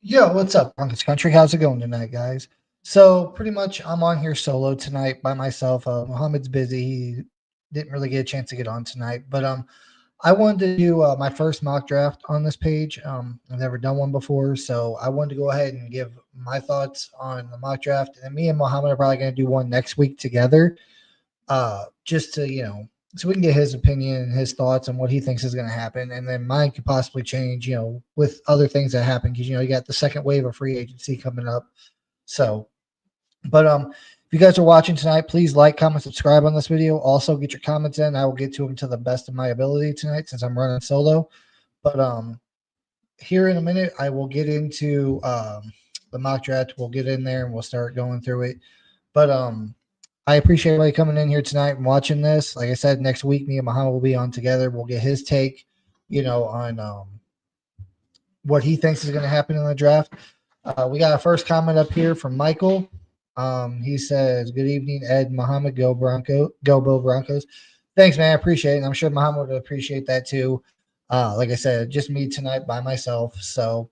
Yo, what's up, Broncos Country? How's it going tonight, guys? So, pretty much, I'm on here solo tonight by myself. Mohammed's busy; he didn't really get a chance to get on tonight. But I wanted to do my first mock draft on this page. I've never done one before, so I wanted to go ahead and give my thoughts on the mock draft. And me and Mohammed are probably going to do one next week together, just to so we can get his opinion and his thoughts on what he thinks is going to happen, and then mine could possibly change, with other things that happen because you got the second wave of free agency coming up. So, but if you guys are watching tonight, please like, comment, subscribe on this video. Also, get your comments in. I will get to them to the best of my ability tonight since I'm running solo. But here in a minute, I will get into the mock draft. We'll get in there and we'll start going through it. But I appreciate everybody coming in here tonight and watching this. Like I said, next week me and Muhammad will be on together. We'll get his take, on what he thinks is going to happen in the draft. We got a first comment up here from Michael. He says, "Good evening, Ed, Muhammad. Go Bronco, go Bo Broncos." Thanks, man. I appreciate it. And I'm sure Muhammad would appreciate that too. Like I said, just me tonight by myself. So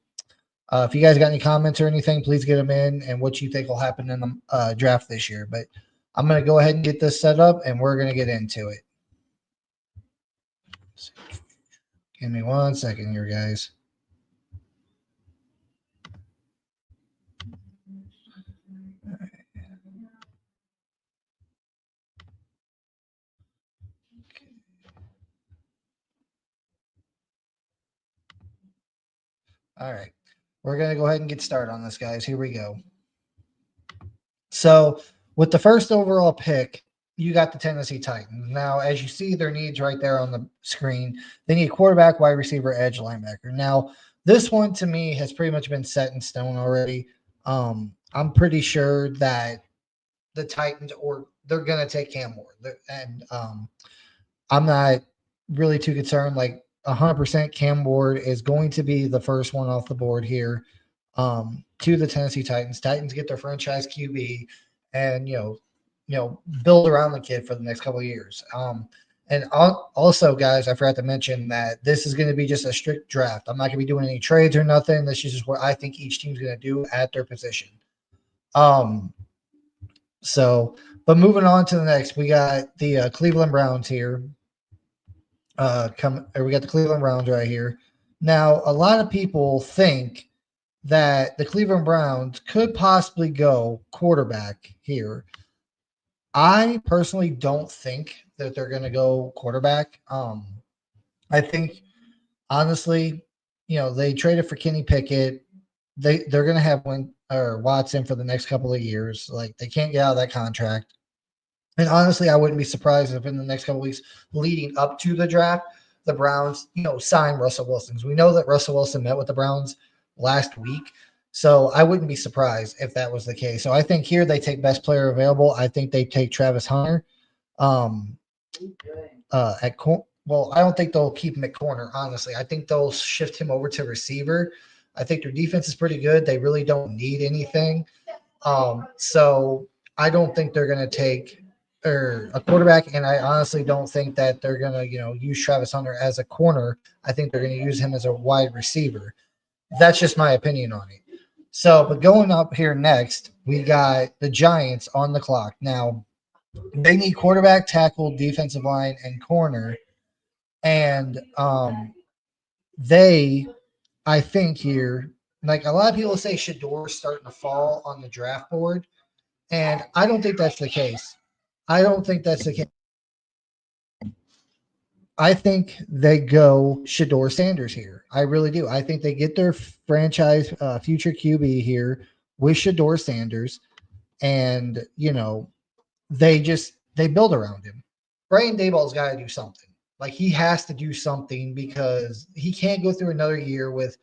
if you guys got any comments or anything, please get them in and what you think will happen in the draft this year. But I'm going to go ahead and get this set up and we're going to get into it. Give me 1 second here, guys. All right. We're going to go ahead and get started on this, guys. Here we go. So, with the first overall pick, you got the Tennessee Titans. Now, as you see their needs right there on the screen, they need quarterback, wide receiver, edge, linebacker. Now, this one to me has pretty much been set in stone already. I'm pretty sure that the Titans or they're going to take Cam Ward. And I'm not really too concerned. Like 100% Cam Ward is going to be the first one off the board here to the Tennessee Titans. Titans get their franchise QB and, build around the kid for the next couple of years. And also, guys, I forgot to mention that this is going to be just a strict draft. I'm not going to be doing any trades or nothing. This is just what I think each team's going to do at their position. So, but moving on to the next, we got the Cleveland Browns here. We got the Cleveland Browns right here. Now, a lot of people think that the Cleveland Browns could possibly go quarterback here. I personally don't think that they're going to go quarterback. I think honestly, they traded for Kenny Pickett. They're going to have Watson for the next couple of years. Like they can't get out of that contract. And honestly, I wouldn't be surprised if in the next couple of weeks leading up to the draft, the Browns, sign Russell Wilson. Because we know that Russell Wilson met with the Browns last week. So I wouldn't be surprised if that was the case. So I think here they take best player available. I think they take Travis Hunter. Well, I don't think they'll keep him at corner, honestly. I think they'll shift him over to receiver. I think their defense is pretty good. They really don't need anything. So I don't think they're going to take a quarterback, and I honestly don't think that they're going to, use Travis Hunter as a corner. I think they're going to use him as a wide receiver. That's just my opinion on it. So, but going up here next, we got the Giants on the clock. Now, they need quarterback, tackle, defensive line, and corner. And I think here, like a lot of people say Shador's starting to fall on the draft board. And I don't think that's the case. I don't think that's the case. I think they go Shador Sanders here. I really do. I think they get their franchise future QB here with Shador Sanders, and they build around him. Brian Daboll's got to do something. Like he has to do something because he can't go through another year with.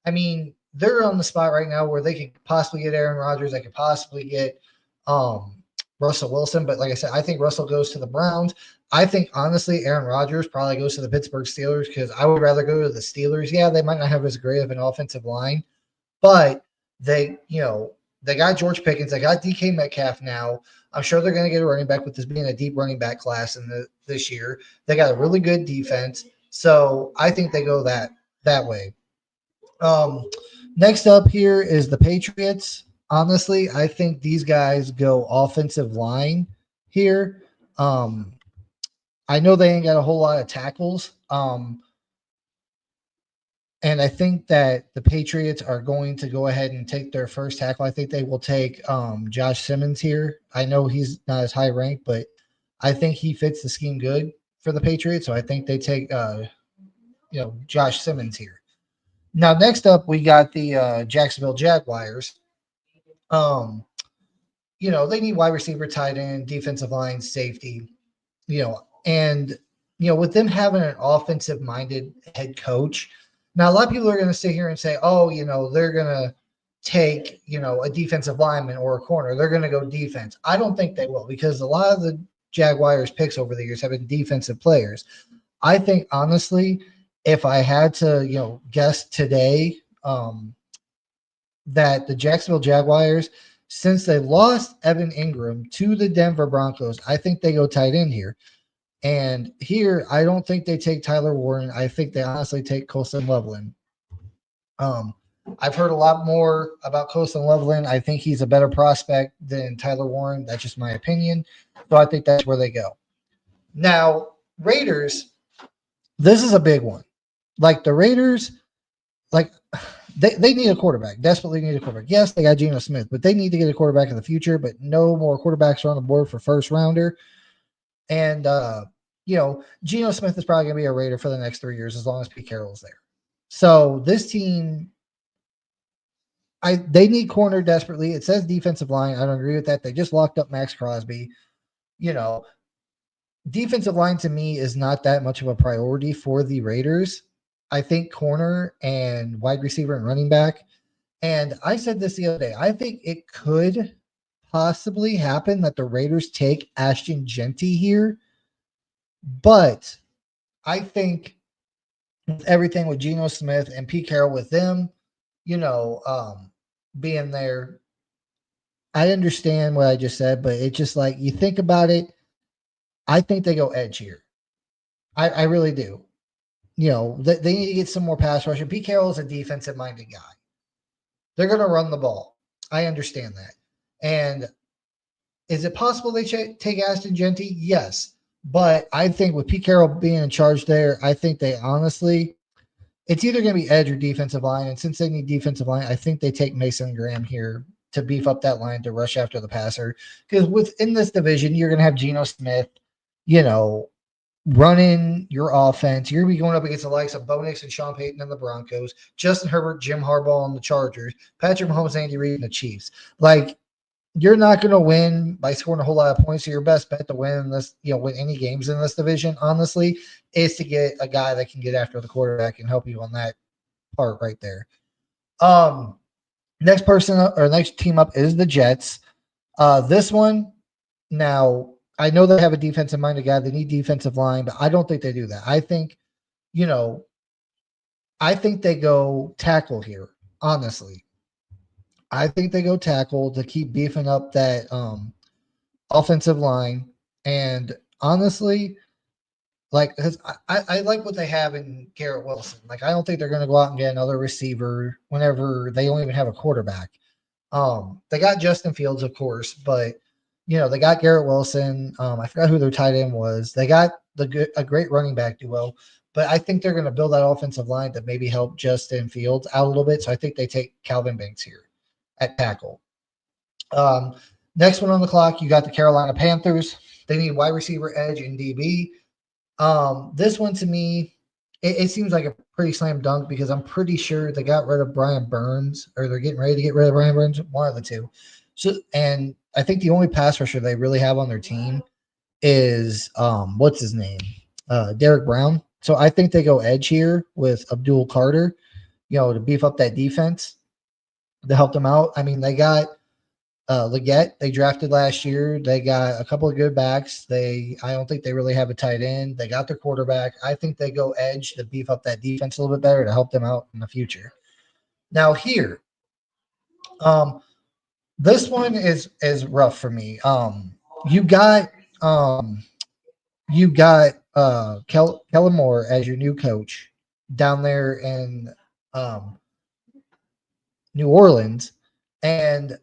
I mean, they're on the spot right now where they could possibly get Aaron Rodgers. They could possibly get Russell Wilson. But like I said, I think Russell goes to the Browns. I think, honestly, Aaron Rodgers probably goes to the Pittsburgh Steelers because I would rather go to the Steelers. Yeah, they might not have as great of an offensive line, but they got George Pickens. They got DK Metcalf now. I'm sure they're going to get a running back with this being a deep running back class this year. They got a really good defense. So I think they go that way. Next up here is the Patriots. Honestly, I think these guys go offensive line here. Um, I know they ain't got a whole lot of tackles. And I think that the Patriots are going to go ahead and take their first tackle. I think they will take Josh Simmons here. I know he's not as high ranked, but I think he fits the scheme good for the Patriots. So I think they take Josh Simmons here. Now next up we got the Jacksonville Jaguars. Um, they need wide receiver, tight end, defensive line, safety. And with them having an offensive minded head coach. Now, a lot of people are going to sit here and say, oh, they're going to take, a defensive lineman or a corner. They're going to go defense. I don't think they will because a lot of the Jaguars picks over the years have been defensive players. I think, honestly, if I had to, guess today, that the Jacksonville Jaguars, since they lost Evan Ingram to the Denver Broncos, I think they go tight end here. And here, I don't think they take Tyler Warren. I think they honestly take Colston Loveland. I've heard a lot more about Colston Loveland. I think he's a better prospect than Tyler Warren. That's just my opinion. So I think that's where they go. Now, Raiders, this is a big one. Like the Raiders, like they need a quarterback, desperately need a quarterback. Yes, they got Geno Smith, but they need to get a quarterback in the future, but no more quarterbacks are on the board for first rounder. And, Geno Smith is probably going to be a Raider for the next 3 years as long as Pete Carroll's there. So this team, they need corner desperately. It says defensive line. I don't agree with that. They just locked up Max Crosby. Defensive line to me is not that much of a priority for the Raiders. I think corner and wide receiver and running back. And I said this the other day. I think it could possibly happen that the Raiders take Ashton Jeanty here. But I think with everything with Geno Smith and Pete Carroll with them, being there, I understand what I just said, but it's just like you think about it. I think they go edge here. I really do. They need to get some more pass rush. Pete Carroll is a defensive minded guy. They're going to run the ball. I understand that. And is it possible they take Ashton Jeanty? Yes. But I think with Pete Carroll being in charge there, I think they honestly, it's either going to be edge or defensive line. And since they need defensive line, I think they take Mason Graham here to beef up that line to rush after the passer. Because within this division, you're going to have Geno Smith, running your offense. You're going to be going up against the likes of Bo Nix and Sean Payton and the Broncos, Justin Herbert, Jim Harbaugh and the Chargers, Patrick Mahomes, Andy Reid and the Chiefs. Like, you're not going to win by scoring a whole lot of points. So your best bet to win this, win any games in this division, honestly, is to get a guy that can get after the quarterback and help you on that part right there. Next team up is the Jets. This one, now, I know they have a defensive minded guy. They need defensive line, but I don't think they do that. I think they go tackle here, honestly. I think they go tackle to keep beefing up that offensive line. And honestly, because I like what they have in Garrett Wilson. Like, I don't think they're going to go out and get another receiver whenever they don't even have a quarterback. They got Justin Fields, of course, but they got Garrett Wilson. I forgot who their tight end was. They got a great running back duo, but I think they're going to build that offensive line to maybe help Justin Fields out a little bit. So I think they take Calvin Banks here at tackle. Next one on the clock, you got the Carolina Panthers. They need wide receiver, edge, and DB. This one to me, it seems like a pretty slam dunk because I'm pretty sure they got rid of Brian Burns, or they're getting ready to get rid of Brian Burns, one of the two. So, and I think the only pass rusher they really have on their team is what's his name? Derek Brown. So I think they go edge here with Abdul Carter, to beef up that defense, to help them out. I mean, they got Leggett, they drafted last year. They got a couple of good backs. I don't think they really have a tight end. They got their quarterback. I think they go edge to beef up that defense a little bit better to help them out in the future. Now here, this one is rough for me. You got Kellen Moore as your new coach down there in New Orleans, and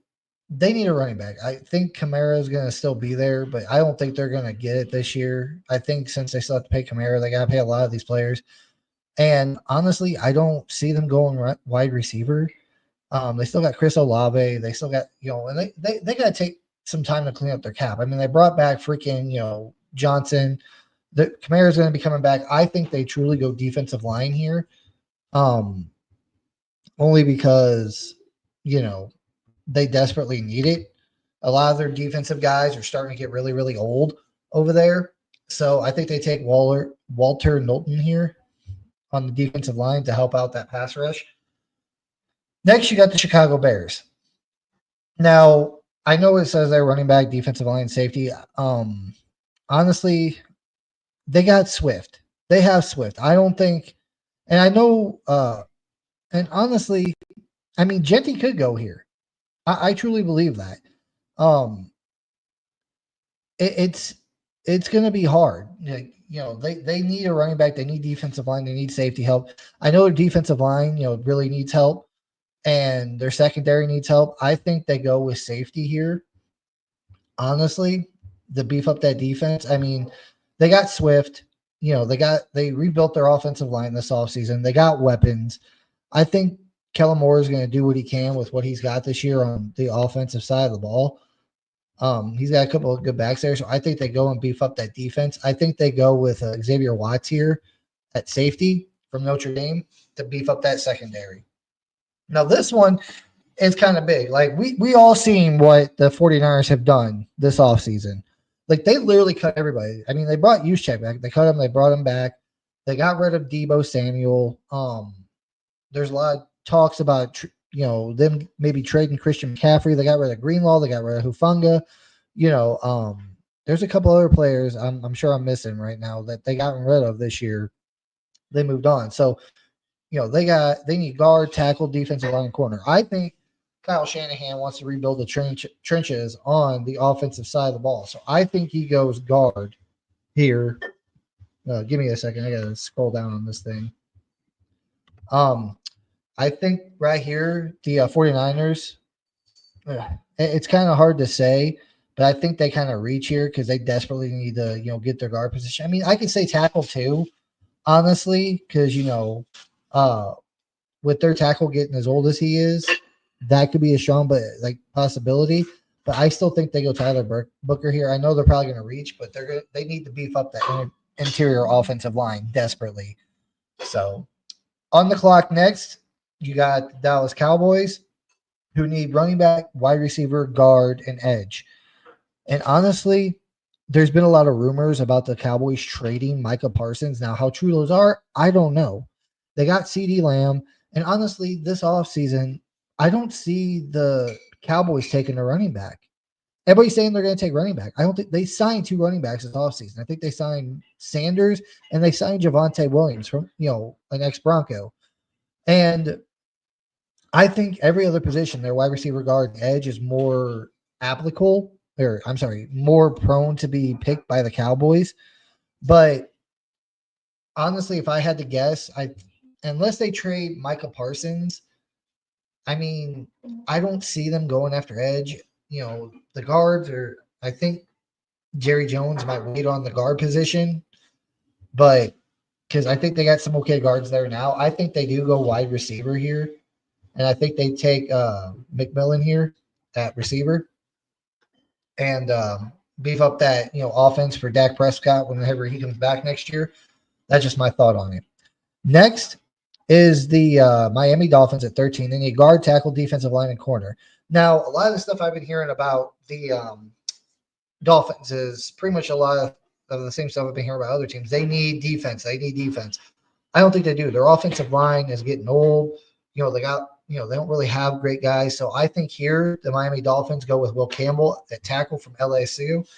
they need a running back. I think Kamara is going to still be there, but I don't think they're going to get it this year. I think since they still have to pay Kamara, they got to pay a lot of these players. And honestly, I don't see them going wide receiver. They still got Chris Olave. They still got, and they got to take some time to clean up their cap. I mean, they brought back freaking, Johnson. The Kamara is going to be coming back. I think they truly go defensive line here. Only because, they desperately need it. A lot of their defensive guys are starting to get really, really old over there. So I think they take Walter Knowlton here on the defensive line to help out that pass rush. Next, you got the Chicago Bears. Now, I know it says they're running back, defensive line, safety. Honestly, they got Swift. They have Swift. I don't think, and I know, and honestly, I mean, Genty could go here. I truly believe that. It's going to be hard. They need a running back. They need defensive line. They need safety help. I know their defensive line, really needs help, and their secondary needs help. I think they go with safety here. Honestly, to beef up that defense. I mean, they got Swift. They rebuilt their offensive line this offseason. They got weapons. I think Kellen Moore is going to do what he can with what he's got this year on the offensive side of the ball. He's got a couple of good backs there, so I think they go and beef up that defense. I think they go with Xavier Watts here at safety from Notre Dame to beef up that secondary. Now, this one is kind of big. Like, we all seen what the 49ers have done this offseason. Like, they literally cut everybody. I mean, they brought Juszczyk back. They cut him. They brought him back. They got rid of Deebo Samuel. There's a lot of talks about them maybe trading Christian McCaffrey. They got rid of Greenlaw. They got rid of Hufanga. There's a couple other players I'm sure I'm missing right now that they got rid of this year. They moved on. So, they need guard, tackle, defensive line, corner. I think Kyle Shanahan wants to rebuild the trenches on the offensive side of the ball. So I think he goes guard here. Give me a second. I got to scroll down on this thing. I think right here, the 49ers, it's kind of hard to say, but I think they kind of reach here because they desperately need to, get their guard position. I mean, I could say tackle too, honestly, because, with their tackle getting as old as he is, that could be a strong possibility. But I still think they go Tyler Booker here. I know they're probably going to reach, but they need to beef up that interior offensive line desperately. So on the clock next, you got the Dallas Cowboys, who need running back, wide receiver, guard, and edge. And honestly, there's been a lot of rumors about the Cowboys trading Micah Parsons. Now, how true those are, I don't know. They got CeeDee Lamb. And honestly, this offseason, I don't see the Cowboys taking a running back. Everybody's saying they're going to take running back. I don't think they signed 2 running backs this offseason. I think they signed Sanders and they signed Javonte Williams from, an ex-Bronco. And I think every other position, their wide receiver, guard, and edge is more more prone to be picked by the Cowboys. But honestly, if I had to guess, unless they trade Micah Parsons, I mean, I don't see them going after edge. The guards I think Jerry Jones might wait on the guard position, but because I think they got some okay guards there now. I think they do go wide receiver here, and I think they take McMillan here at receiver and beef up that offense for Dak Prescott whenever he comes back next year. That's just my thought on it. Next is the Miami Dolphins at 13. They need guard, tackle, defensive line, and corner. Now, a lot of the stuff I've been hearing about the Dolphins is pretty much a lot of the same stuff I've been hearing about other teams. They need defense. They need defense. I don't think they do. Their offensive line is getting old. They don't really have great guys. So I think here the Miami Dolphins go with Will Campbell at tackle from LSU.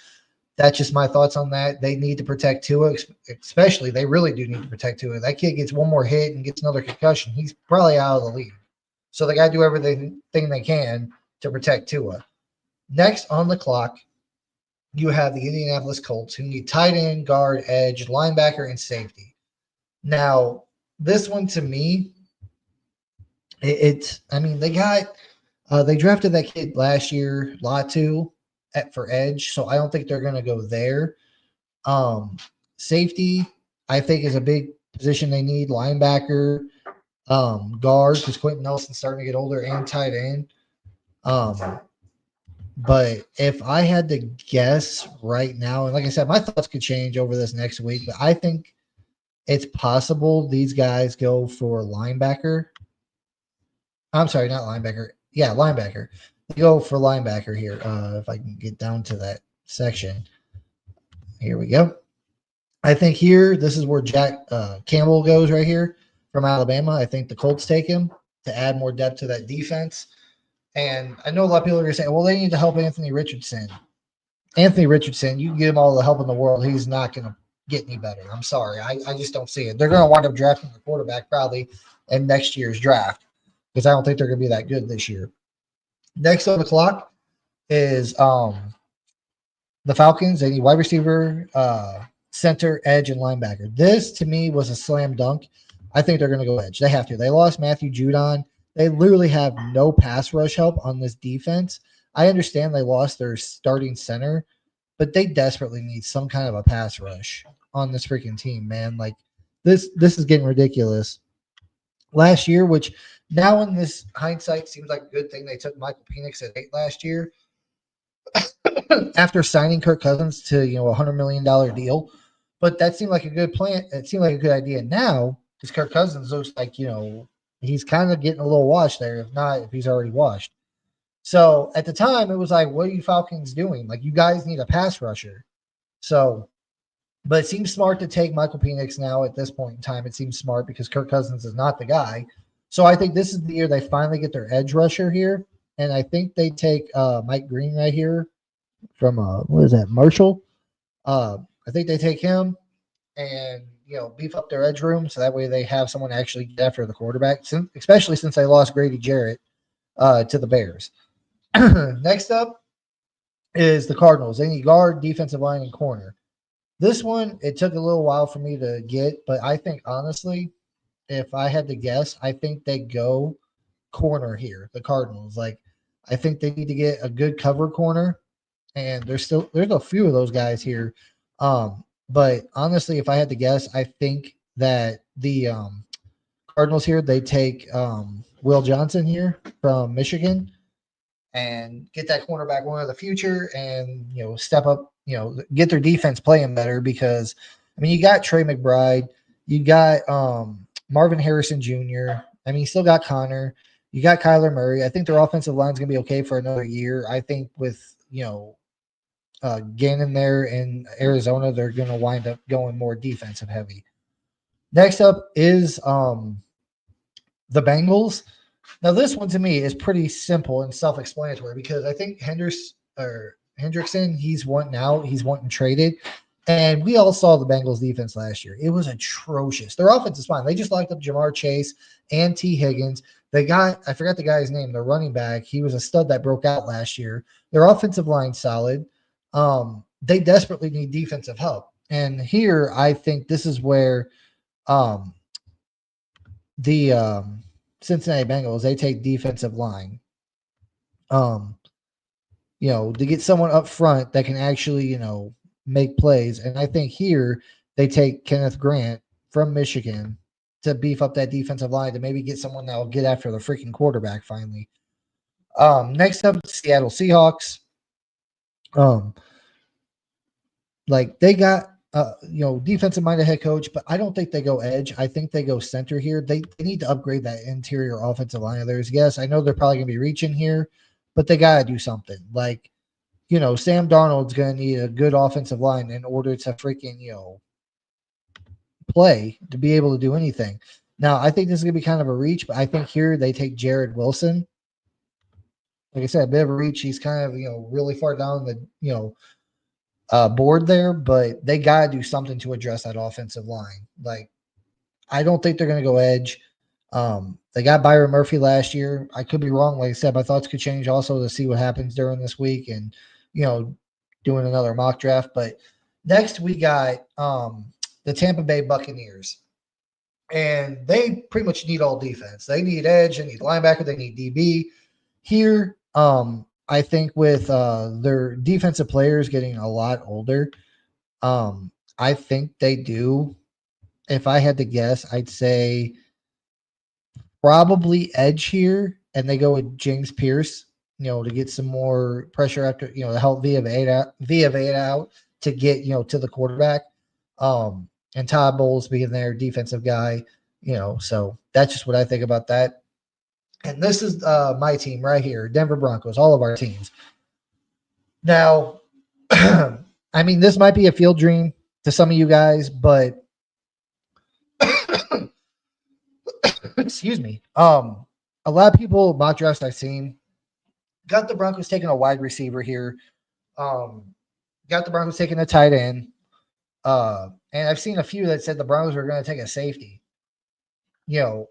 That's just my thoughts on that. They need to protect Tua, especially. They really do need to protect Tua. That kid gets one more hit and gets another concussion, he's probably out of the league. So they got to do everything they can to protect Tua. Next on the clock, you have the Indianapolis Colts, who need tight end, guard, edge, linebacker, and safety. Now, this one to me, I mean, they drafted that kid last year, Latu, for edge, so I don't think they're going to go there. Um, Safety, I think, is a big position they need. Linebacker, guard, because Quentin Nelson's starting to get older, and tight end. Um, but if I had to guess right now, and like I said, my thoughts could change over this next week, but I think it's possible these guys go for linebacker. I'm sorry, not linebacker. Yeah, linebacker. They go for linebacker here. If I can get down to that section. Here we go. I think here, this is where Jack Campbell goes right here from Alabama. I think the Colts take him to add more depth to that defense. And I know a lot of people are going to say, well, they need to help Anthony Richardson. Anthony Richardson, you can give him all the help in the world. He's not going to get any better. I'm sorry. I just don't see it. They're going to wind up drafting the quarterback probably in next year's draft because I don't think they're going to be that good this year. Next on the clock is the Falcons. They need wide receiver, center, edge, and linebacker. This, to me, was a slam dunk. I think they're going to go edge. They have to. They lost Matthew Judon. They literally have no pass rush help on this defense. I understand they lost their starting center, but they desperately need some kind of a pass rush on this freaking team, man. Like this is getting ridiculous. Last year, which now in this hindsight seems like a good thing, they took Michael Penix at 8 last year after signing Kirk Cousins to $100 million deal. But that seemed like a good plan. It seemed like a good idea now because Kirk Cousins looks like he's kind of getting a little washed there. If he's already washed. So at the time, it was like, what are you Falcons doing? Like, you guys need a pass rusher. So, but it seems smart to take Michael Penix now at this point in time. It seems smart because Kirk Cousins is not the guy. So I think this is the year they finally get their edge rusher here. And I think they take Mike Green right here from, what is that, Marshall? I think they take him and, beef up their edge room so that way they have someone actually get after the quarterback, especially since they lost Grady Jarrett to the Bears. Next up is the Cardinals. They need guard, defensive line, and corner. This one, it took a little while for me to get, but I think honestly, if I had to guess, I think they go corner here, the Cardinals. Like, I think they need to get a good cover corner, and there's a few of those guys here. But honestly, if I had to guess, I think that the Cardinals here, they take Will Johnson here from Michigan and get that cornerback one of the future and, step up, get their defense playing better because, I mean, you got Trey McBride, you got Marvin Harrison Jr., I mean, you still got Connor, you got Kyler Murray. I think their offensive line is going to be okay for another year. I think with, Gannon there in Arizona, they're going to wind up going more defensive heavy. Next up is the Bengals. Now, this one to me is pretty simple and self-explanatory because I think Hendrickson, he's wanting out, he's wanting traded. And we all saw the Bengals defense last year. It was atrocious. Their offense is fine. They just locked up Jamar Chase and T. Higgins. They got, I forgot the guy's name, the running back. He was a stud that broke out last year. Their offensive line solid. They desperately need defensive help. And here, I think this is where the Cincinnati Bengals, they take defensive line. To get someone up front that can actually, make plays. And I think here they take Kenneth Grant from Michigan to beef up that defensive line to maybe get someone that will get after the freaking quarterback finally. Next up, Seattle Seahawks. Like they got defensive minded head coach, but I don't think they go edge. I think they go center here. They need to upgrade that interior offensive line of theirs. Yes, I know they're probably going to be reaching here, but they got to do something. Like, Sam Darnold's going to need a good offensive line in order to freaking, play to be able to do anything. Now, I think this is going to be kind of a reach, but I think here they take Jared Wilson. Like I said, a bit of a reach. He's kind of, really far down the, board there, but they got to do something to address that offensive line. Like, I don't think they're going to go edge. They got Byron Murphy last year. I could be wrong. Like I said, my thoughts could change also to see what happens during this week and, doing another mock draft. But next we got the Tampa Bay Buccaneers. and they pretty much need all defense. They need edge, they need linebacker, they need DB. Here, I think with their defensive players getting a lot older, I think they do. If I had to guess, I'd say probably edge here, and they go with James Pierce, to get some more pressure after, to help Vita out to get, to the quarterback. And Todd Bowles being their defensive guy, so that's just what I think about that. And this is my team right here, Denver Broncos, all of our teams. Now, I mean, this might be a field dream to some of you guys, but excuse me. A lot of people mock drafts I've seen got the Broncos taking a wide receiver here. Got the Broncos taking a tight end. And I've seen a few that said the Broncos are going to take a safety,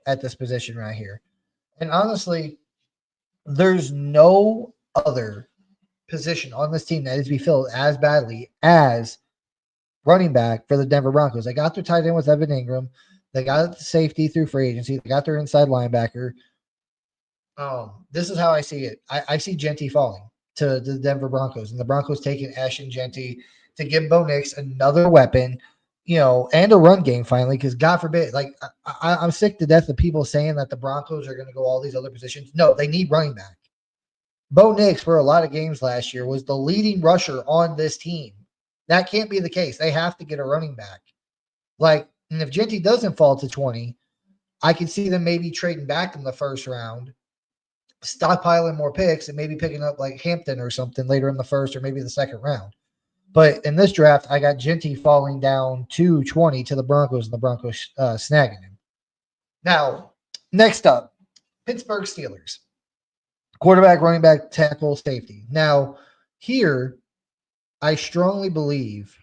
at this position right here. And honestly, there's no other position on this team that is to be filled as badly as running back for the Denver Broncos. They got their tight end with Evan Ingram. They got the safety through free agency. They got their inside linebacker. This is how I see it. I see Jeanty falling to the Denver Broncos, and the Broncos taking Ashton Jeanty to give Bo Nix another weapon, and a run game finally, because God forbid, I'm sick to death of people saying that the Broncos are going to go all these other positions. No, they need running back. Bo Nix, for a lot of games last year, was the leading rusher on this team. That can't be the case. They have to get a running back. And if Jeanty doesn't fall to 20, I can see them maybe trading back in the first round, stockpiling more picks, and maybe picking up like Hampton or something later in the first or maybe the second round. But in this draft, I got Jeanty falling down to 20 to the Broncos, and the Broncos snagging him. Now, next up, Pittsburgh Steelers. Quarterback, running back, tackle, safety. Now, here, I strongly believe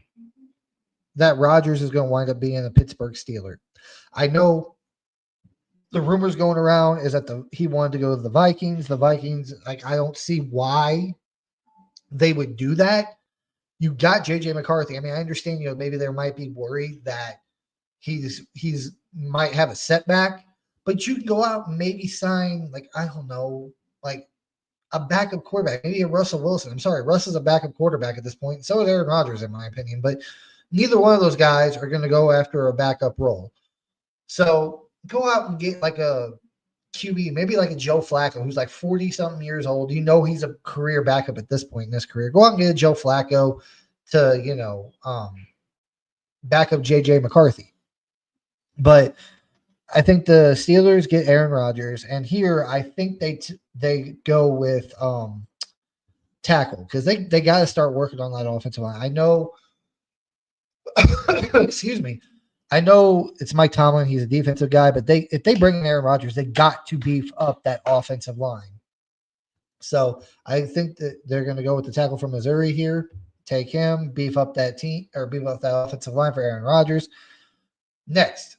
that Rodgers is going to wind up being a Pittsburgh Steeler. I know the rumors going around is that he wanted to go to the Vikings. The Vikings, I don't see why they would do that. You got JJ McCarthy. I mean, I understand, maybe there might be worry that he's might have a setback, but you can go out and maybe sign, I don't know, a backup quarterback, maybe a Russell Wilson. I'm sorry, Russ is a backup quarterback at this point. So is Aaron Rodgers, in my opinion, but neither one of those guys are going to go after a backup role. So go out and get a QB, maybe a Joe Flacco, who's 40-something years old. He's a career backup at this point in his career. Go out and get a Joe Flacco to, back up JJ McCarthy. But I think the Steelers get Aaron Rodgers, and here I think they go with tackle, because they got to start working on that offensive line. I know, excuse me, I know it's Mike Tomlin. He's a defensive guy, but if they bring in Aaron Rodgers, they got to beef up that offensive line. So I think that they're going to go with the tackle from Missouri here, take him, beef up that team, or beef up that offensive line for Aaron Rodgers. Next,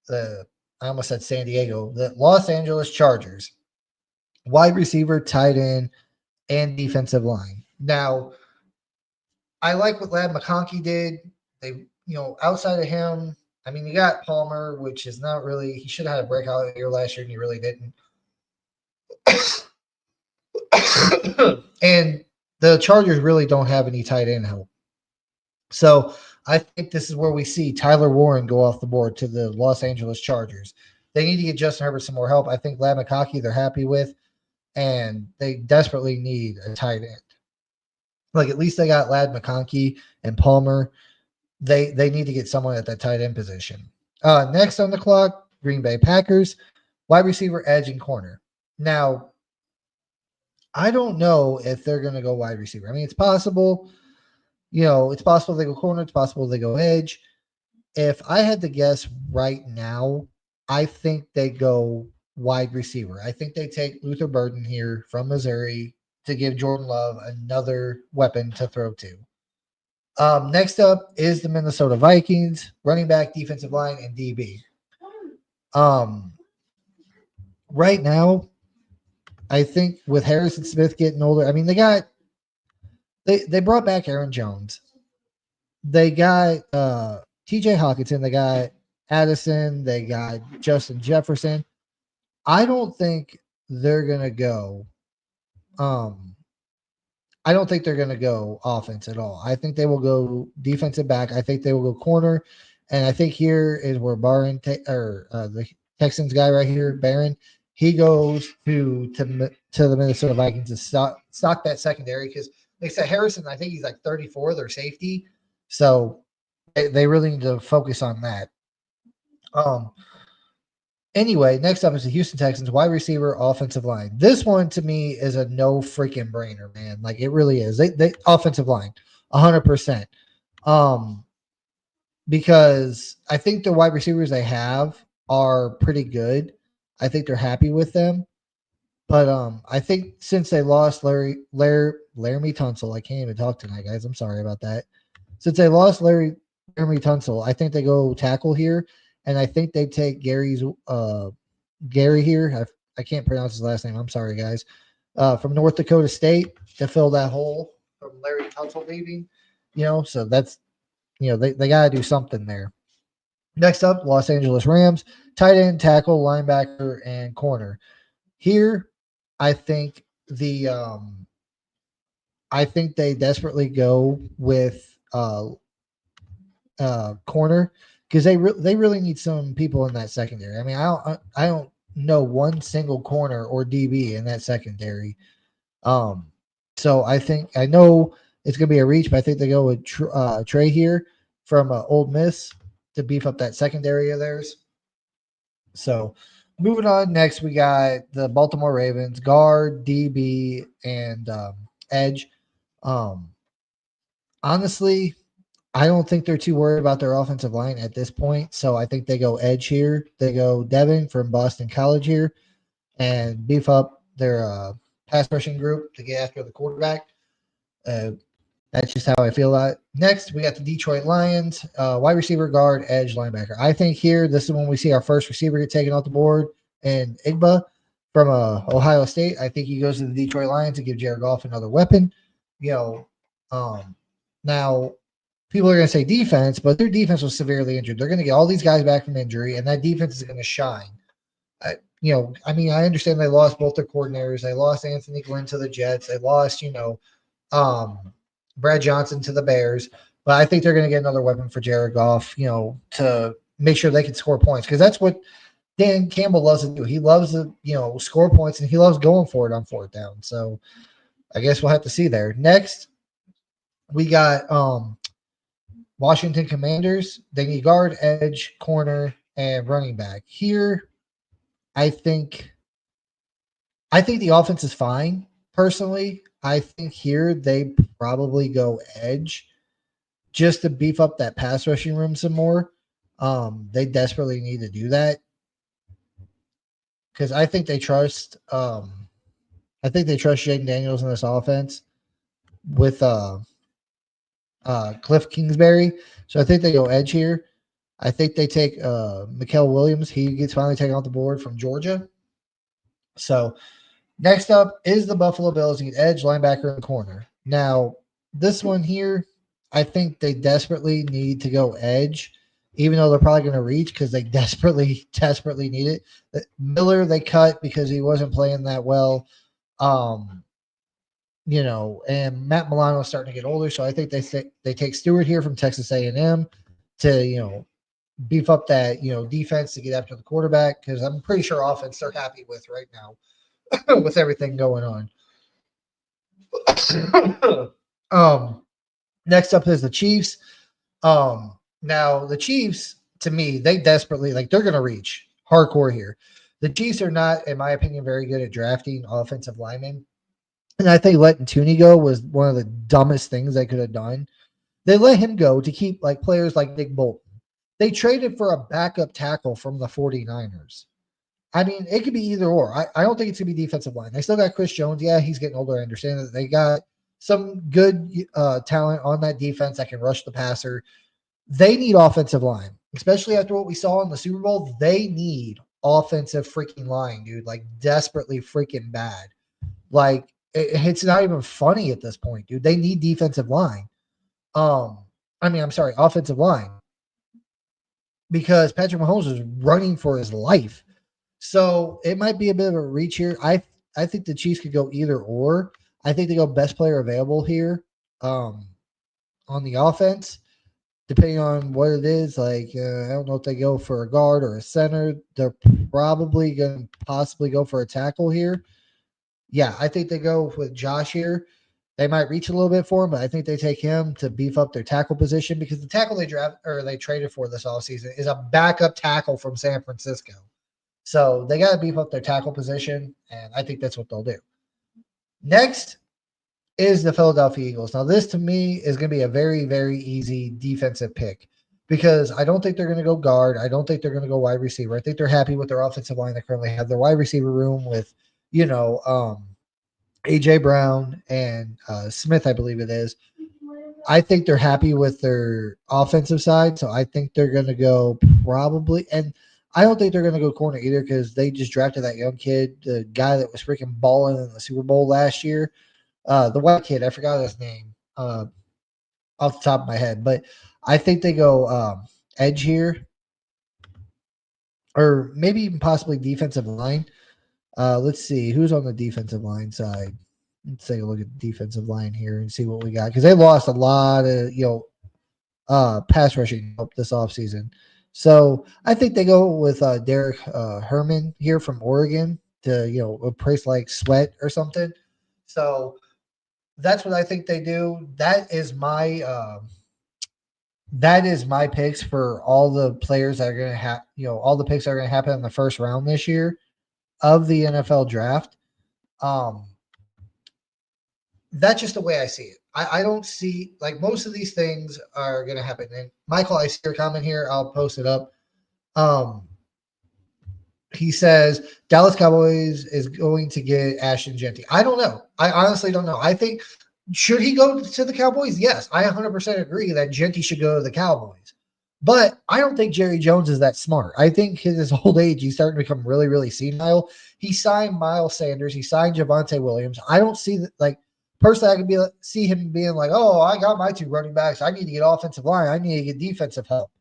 I almost said San Diego, the Los Angeles Chargers, wide receiver, tight end, and defensive line. Now, I like what Ladd McConkey did. They, outside of him, I mean, you got Palmer, which is not really, he should have had a breakout year last year, and he really didn't. And the Chargers really don't have any tight end help. So I think this is where we see Tyler Warren go off the board to the Los Angeles Chargers. They need to get Justin Herbert some more help. I think Ladd McConkey they're happy with, and they desperately need a tight end. At least they got Ladd McConkey and Palmer. They need to get someone at that tight end position. Next on the clock, Green Bay Packers, wide receiver, edge, and corner. Now, I don't know if they're going to go wide receiver. I mean, it's possible. It's possible they go corner. It's possible they go edge. If I had to guess right now, I think they go wide receiver. I think they take Luther Burden here from Missouri to give Jordan Love another weapon to throw to. Next up is the Minnesota Vikings, running back, defensive line, and DB. Right now, I think with Harrison Smith getting older, I mean, they brought back Aaron Jones. They got TJ Hawkinson. They got Addison. They got Justin Jefferson. I don't think they're gonna go. Um, I don't think they're gonna go offense at all. I think they will go defensive back. I think they will go corner, and I think here is where the Texans guy right here, Barron, he goes to the Minnesota Vikings to stock that secondary because they said Harrison. I think he's like 34, their safety, so they really need to focus on that. Um, Anyway, next up is the Houston Texans wide receiver offensive line. This one to me is a no freaking brainer, man. Like it really is. They offensive line, 100%. Um, because I think the wide receivers they have are pretty good. I think they're happy with them. But I think since they lost Laramie Tunsil, I can't even talk tonight, guys. I'm sorry about that. Since they lost Laramie Tunsil, I think they go tackle here, and I think they take Gary here. I can't pronounce his last name. I'm sorry, guys. From North Dakota State to fill that hole from Larry Tunsil leaving. So that's they got to do something there. Next up, Los Angeles Rams, tight end, tackle, linebacker, and corner. Here, I think I think they desperately go with corner because they really need some people in that secondary. I mean, I don't know one single corner or DB in that secondary. Um, so I know it's gonna be a reach, but I think they go with Trey here from Old Miss to beef up that secondary of theirs. So moving on, next we got the Baltimore Ravens guard, DB, and edge. Um, Honestly, I don't think they're too worried about their offensive line at this point. So I think they go edge here. They go Devin from Boston College here and beef up their pass rushing group to get after the quarterback. Uh, that's just how I feel about it. Next, we got the Detroit Lions, wide receiver, guard, edge, linebacker. I think here, this is when we see our first receiver get taken off the board, and Igba from Ohio State. I think he goes to the Detroit Lions to give Jared Goff another weapon. You know, now people are going to say defense, but their defense was severely injured. They're going to get all these guys back from injury, and that defense is going to shine. I mean, I understand they lost both their coordinators. They lost Anthony Glenn to the Jets. They lost, um, Brad Johnson to the Bears. But I think they're going to get another weapon for Jared Goff, to make sure they can score points because that's what Dan Campbell loves to do. He loves to, score points and he loves going for it on fourth down. So I guess we'll have to see there. Next, we got Washington Commanders. They need guard, edge, corner, and running back. Here, I think the offense is fine. Personally, I think here they probably go edge just to beef up that pass rushing room some more. They desperately need to do that because I think they trust. I think they trust Jaden Daniels in this offense with Cliff Kingsbury. So I think they go edge here. I think they take Mikael Williams. He gets finally taken off the board from Georgia. So next up is the Buffalo Bills. Need edge, linebacker, and corner. Now, this one here, I think they desperately need to go edge, even though they're probably going to reach because they desperately, desperately need it. Miller, they cut because he wasn't playing that well. And Matt Milano is starting to get older, so I think they take Stewart here from Texas A&M to, beef up that, defense to get after the quarterback because I'm pretty sure offense they're happy with right now. With everything going on. Next up is the Chiefs. Now the Chiefs, to me, they desperately they're gonna reach hardcore here. The Chiefs are not, in my opinion, very good at drafting offensive linemen. And I think letting Tooney go was one of the dumbest things they could have done. They let him go to keep players like Nick Bolton. They traded for a backup tackle from the 49ers. I mean, it could be either or. I don't think it's going to be defensive line. They still got Chris Jones. Yeah, he's getting older. I understand that. They got some good talent on that defense that can rush the passer. They need offensive line, especially after what we saw in the Super Bowl. They need offensive freaking line, dude, desperately freaking bad. It's not even funny at this point, dude. They need defensive line. I'm sorry, offensive line. because Patrick Mahomes is running for his life. So it might be a bit of a reach here. I think the Chiefs could go either or. I think they go best player available here um, on the offense, depending on what it is. Like I don't know if they go for a guard or a center. They're probably going to possibly go for a tackle here. Yeah, I think they go with Josh here. They might reach a little bit for him, but I think they take him to beef up their tackle position because the tackle they traded for this offseason is a backup tackle from San Francisco. So they got to beef up their tackle position, and I think that's what they'll do. Next is the Philadelphia Eagles. Now, this to me is going to be a very, very easy defensive pick because I don't think they're going to go guard. I don't think they're going to go wide receiver. I think they're happy with their offensive line they currently have. Their wide receiver room with, AJ Brown and Smith, I believe it is. I think they're happy with their offensive side, so I think they're going to go probably. And I don't think they're going to go corner either because they just drafted that young kid, the guy that was freaking balling in the Super Bowl last year. The white kid, I forgot his name off the top of my head, but I think they go edge here, or maybe even possibly defensive line. Let's see who's on the defensive line side. Let's take a look at the defensive line here and see what we got because they lost a lot of pass rushing help this offseason. So I think they go with Derek Herman here from Oregon to a price like Sweat or something. So that's what I think they do. That is my picks for all the players that are going to have all the picks that are going to happen in the first round this year of the NFL draft. Um, that's just the way I see it. I don't see like most of these things are going to happen. And Michael, I see your comment here. I'll post it up. Um, he says Dallas Cowboys is going to get Ashton Jeanty. I don't know. I honestly don't know. I think should he go to the Cowboys? Yes, I 100% agree that Jeanty should go to the Cowboys. But I don't think Jerry Jones is that smart. I think his old age, he's starting to become really, really senile. He signed Miles Sanders. He signed Javonte Williams. I don't see that like personally. I can see him being like, "Oh, I got my two running backs. I need to get offensive line. I need to get defensive help."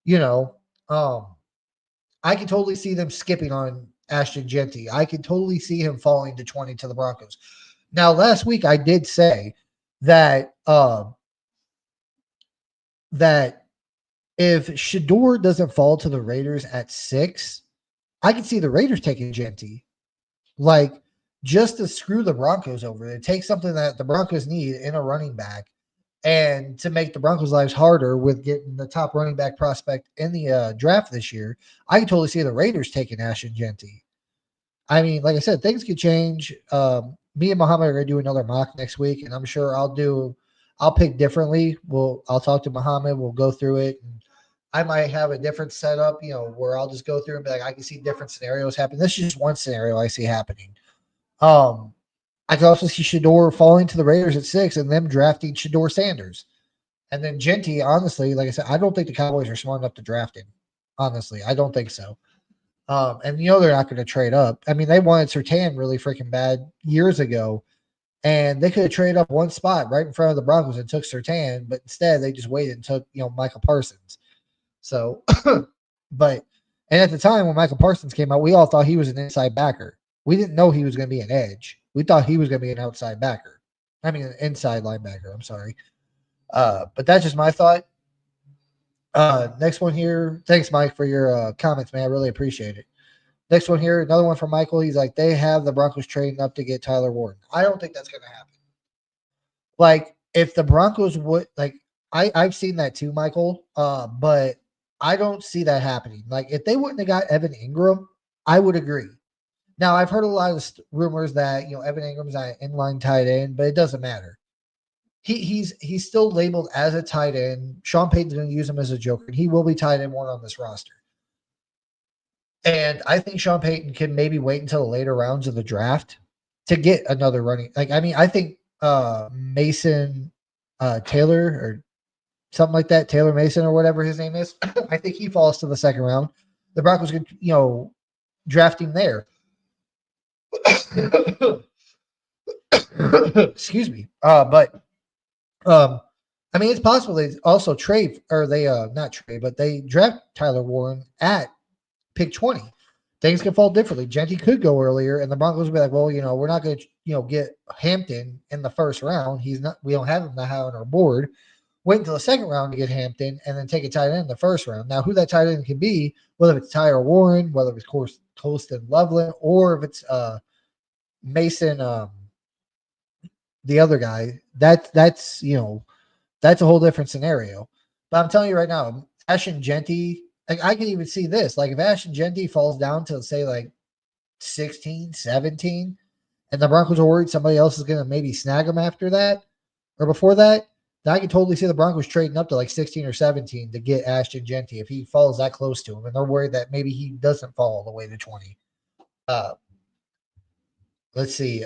You know, um, I can totally see them skipping on Ashton Jeanty. I can totally see him falling to 20 to the Broncos. Now, last week I did say that that if Shador doesn't fall to the Raiders at 6, I can see the Raiders taking Jeanty. Like just to screw the Broncos over. It takes something that the Broncos need in a running back and to make the Broncos' lives harder with getting the top running back prospect in the draft this year. I can totally see the Raiders taking Ashton Jeanty. I mean, like I said, things could change. Me and Muhammad are going to do another mock next week, and I'm sure I'll pick differently. I'll talk to Muhammad. We'll go through it. And I might have a different setup, where I'll just go through and be like, I can see different scenarios happen. This is just one scenario I see happening. I could also see Shador falling to the Raiders at 6 and them drafting Shador Sanders. And then Jeanty, honestly, like I said, I don't think the Cowboys are smart enough to draft him. Honestly, I don't think so. And they're not going to trade up. I mean, they wanted Surtain really freaking bad years ago, and they could have traded up one spot right in front of the Broncos and took Surtain, but instead they just waited and took Michael Parsons. So, but and at the time when Michael Parsons came out, we all thought he was an inside backer. We didn't know he was going to be an edge. We thought he was going to be an outside backer. I mean, an inside linebacker. I'm sorry. But that's just my thought. Next one here. Thanks, Mike, for your comments, man. I really appreciate it. Next one here, another one from Michael. He's like, they have the Broncos trading up to get Tyler Warren. I don't think that's going to happen. Like, if the Broncos would, like, I've seen that too, Michael, but I don't see that happening. Like, if they wouldn't have got Evan Ingram, I would agree. Now, I've heard a lot of rumors that, Evan Ingram's an inline tight end, but it doesn't matter. He's still labeled as a tight end. Sean Payton's going to use him as a joker, and he will be tight end one on this roster. And I think Sean Payton can maybe wait until the later rounds of the draft to get another running. Like, I mean, I think Mason Taylor or something like that, Taylor Mason or whatever his name is, I think he falls to the second round. The Broncos could, draft him there. Excuse me. But I mean, it's possible they also trade, or they not trade, but they draft Tyler Warren at pick 20. Things can fall differently. Genty could go earlier, and the Broncos would be like, well, we're not going to, get Hampton in the first round. He's not. We don't have him now on our board. Wait until the second round to get Hampton, and then take a tight end in the first round. Now, who that tight end can be, whether it's Tyler Warren, whether it's Colston Loveland, or if it's Mason, the other guy, that's that's a whole different scenario. But I'm telling you right now, Ashton Genty, like I can even see this. Like if Ashton Genty falls down to say like 16, 17, and the Broncos are worried somebody else is going to maybe snag him after that or before that, then I can totally see the Broncos trading up to like 16 or 17 to get Ashton Genty if he falls that close to him. And they're worried that maybe he doesn't fall all the way to 20. Uh, let's see.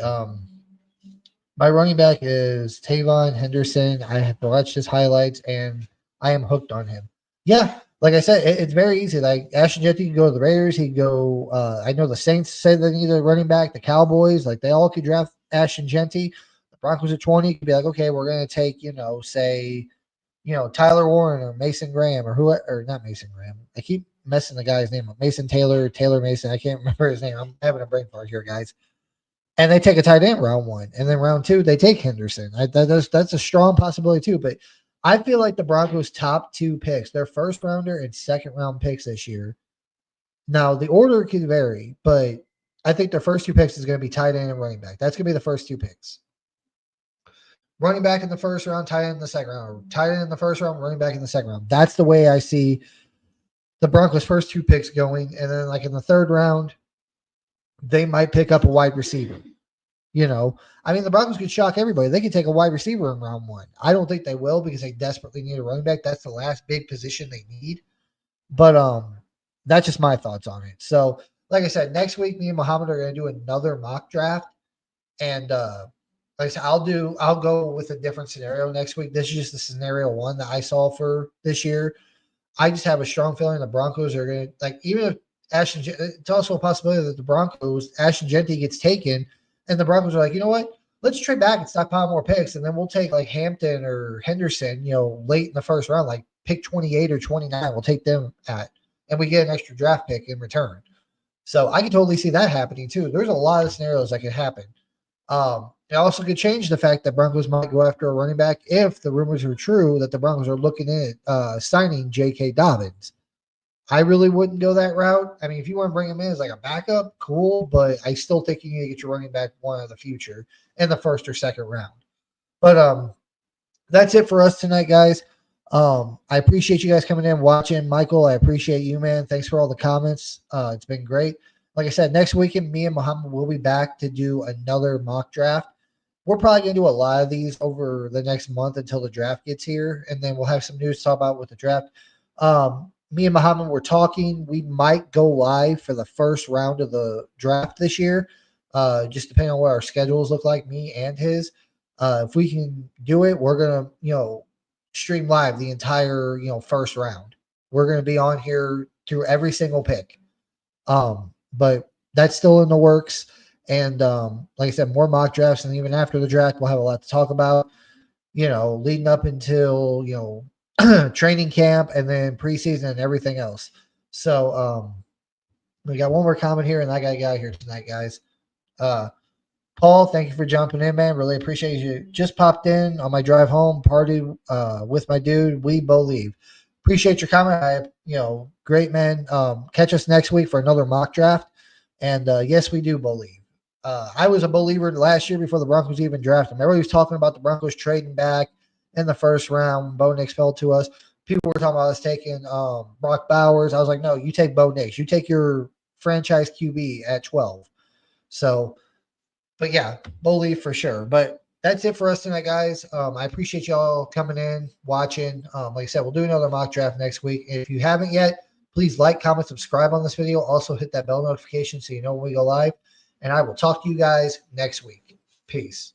My running back is Tavon Henderson. I have watched his highlights and I am hooked on him. Yeah, like I said, it's very easy. Like Ashton Jeffy can go to the Raiders. He can go. I know the Saints said they need a running back. The Cowboys, like they all could draft Ashton Genty. The Broncos at 20 could be like, okay, we're going to take, say, Tyler Warren or Mason Graham or not Mason Graham. I keep messing the guy's name up. Mason Taylor Mason. I can't remember his name. I'm having a brain fart here, guys. And they take a tight end round one, and then round two they take Henderson. That's a strong possibility too. But I feel like the Broncos' top two picks, their first rounder and second round picks this year. Now the order could vary, but I think their first two picks is going to be tight end and running back. That's going to be the first two picks. Running back in the first round, tight end in the second round. Tight end in the first round, running back in the second round. That's the way I see the Broncos' first two picks going. And then like in the third round, they might pick up a wide receiver. I mean, the Broncos could shock everybody. They could take a wide receiver in round one. I don't think they will because they desperately need a running back. That's the last big position they need. But that's just my thoughts on it. So, like I said, next week me and Muhammad are going to do another mock draft, and like I said, I'll go with a different scenario next week. This is just the scenario one that I saw for this year. I just have a strong feeling the Broncos are going to, like, even if it's also a possibility that the Broncos, Ashton Genty gets taken, and the Broncos are like, you know what? Let's trade back and stockpile more picks, and then we'll take like Hampton or Henderson, late in the first round, like pick 28 or 29. We'll take them and we get an extra draft pick in return. So I can totally see that happening too. There's a lot of scenarios that could happen. It also could change the fact that Broncos might go after a running back if the rumors are true that the Broncos are looking at signing J.K. Dobbins. I really wouldn't go that route. I mean, if you want to bring him in as like a backup, cool, but I still think you need to get your running back one of the future in the first or second round. But that's it for us tonight, guys. I appreciate you guys coming in, watching. Michael, I appreciate you, man. Thanks for all the comments. It's been great. Like I said, next weekend, me and Muhammad will be back to do another mock draft. We're probably going to do a lot of these over the next month until the draft gets here, and then we'll have some news to talk about with the draft. Me and Muhammad were talking. We might go live for the first round of the draft this year, just depending on what our schedules look like, me and his. If we can do it, we're going to, stream live the entire, first round. We're going to be on here through every single pick. But that's still in the works. And like I said, more mock drafts, and even after the draft, we'll have a lot to talk about, leading up until, training camp and then preseason and everything else. So we got one more comment here, and I got to get out of here tonight, guys. Paul, thank you for jumping in, man. Really appreciate you. Just popped in on my drive home, party with my dude. We believe. Appreciate your comment. Great, man. Catch us next week for another mock draft. And yes, we do believe. I was a believer last year before the Broncos even drafted him. Everybody was talking about the Broncos trading back in the first round. Bo Nix fell to us. People were talking about us taking Brock Bowers. I was like, no, you take Bo Nix. You take your franchise QB at 12. So, but yeah, believe for sure. But that's it for us tonight, guys. I appreciate y'all coming in, watching. Like I said, we'll do another mock draft next week. If you haven't yet, please like, comment, subscribe on this video. Also hit that bell notification so you know when we go live. And I will talk to you guys next week. Peace.